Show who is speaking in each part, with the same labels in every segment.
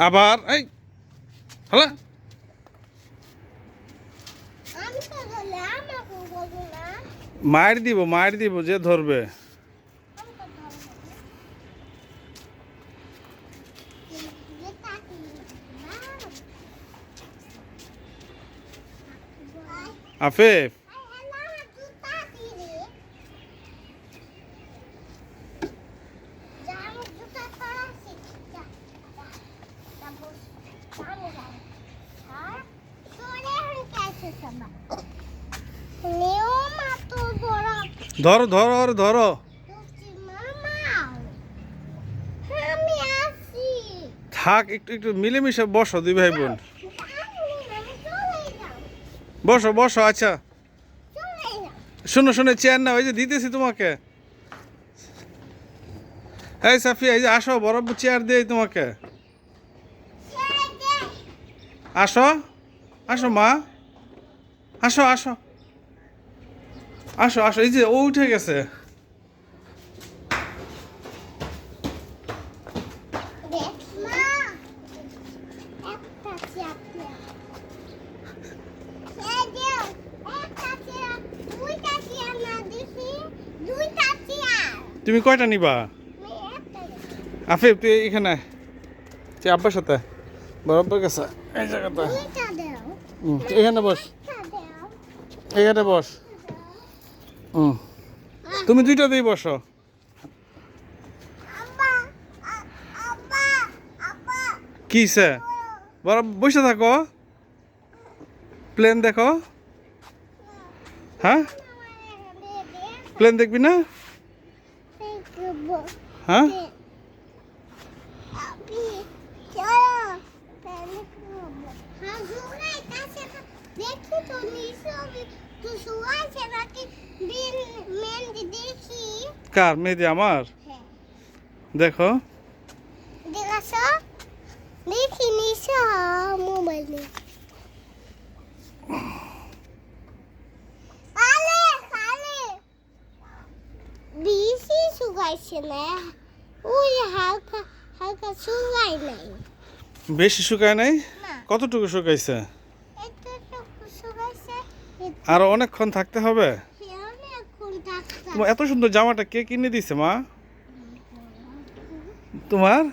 Speaker 1: আবার এই হলা মার দিব যে ধরবে। আফিফ ধরো ধরো আরে ধরো। থাক একটু একটু মিলেমিশে বসো দুই ভাই বোন। বসো বসো আচ্ছা শোনো শোনো চেয়ার না ওই যে দিতেছি তোমাকে। এই সাফি এই যে আসো বরাবর চেয়ার দিই তোমাকে। আসো আসো মা আসো আসো আসো আসো এই যে ও উঠে গেছে। তুমি কয়টা নিবা? আফিফ তুই এখানে তুই আব্বার সাথে বরাবর গেছে এই জায়গাটা। এখানে বস এখানে বস। তুমি দুইটা দিয়ে বসো। কিসে বরাবর বসে থাকো প্লেন দেখো। হ্যাঁ প্লেন দেখবি না? হ্যাঁ কার মেহেদি আমার? দেখো
Speaker 2: দেখি নিশা মোবাইলে বেশি শুকাইছে না ওই হালকা হালকা শুকাই নাই।
Speaker 1: বেশি শুকায় নাই? কতটুকু শুকাইছে?
Speaker 2: এতটুকু শুকাইছে।
Speaker 1: আর অনেকক্ষণ থাকতে হবে?
Speaker 2: অনেকক্ষণ থাকতে।
Speaker 1: তোমার এত সুন্দর জামাটা কে কিনে দিছে মা? তোমার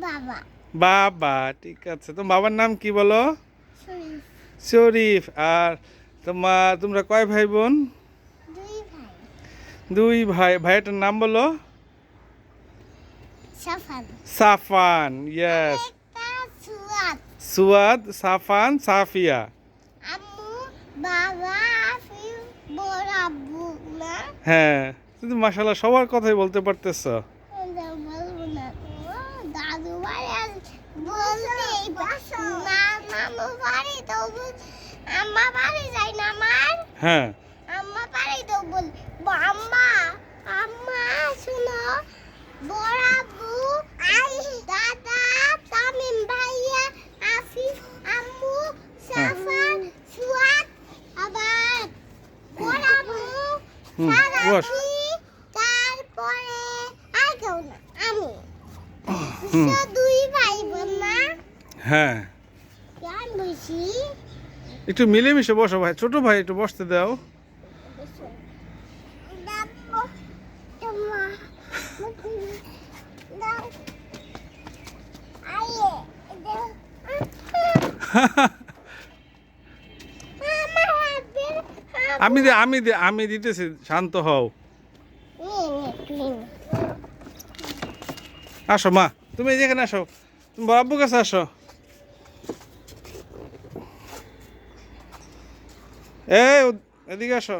Speaker 2: বাবা।
Speaker 1: বাবা ঠিক আছে। তোমার বাবার নাম কি বলো? শরীফ। আর তোমরা কয় ভাই বোন? দুই ভাই। ভাইটার নাম বলো?
Speaker 2: সাফান।
Speaker 1: সাফান ইয়েস। সুয়াদ সাফান সাফিয়া।
Speaker 2: আম্মু বাবা আফিফ বড় আব্বু না?
Speaker 1: হ্যাঁ তুমি মাশাআল্লাহ সবার কথাই বলতে পারতেছো।
Speaker 2: দাদু বাড়ি বলতেই না মামু বাড়ি তো আম্মা বাড়ি যাই না আমার।
Speaker 1: হ্যাঁ
Speaker 2: আম্মা বাড়ি তো বল আম্মা আম্মা শুনো বড় আব্বু দাদা তামিম ভাইয়া আফিফ আম্মু সাফান সুয়াদ আবার বড় আব্বু সারাফি তারপরে আর কেউ না আমি। দুই ভাই বোন না?
Speaker 1: হ্যাঁ
Speaker 2: কেন বসি?
Speaker 1: একটু মিলেমিশে বসো ভাই ছোট ভাই একটু বসতে দাও। আমি দিতেছি শান্ত হও। আসো মা তুমি যেখানে আসো তুমি বড় আব্বুর কাছে আসো। এই এদিকে আসো।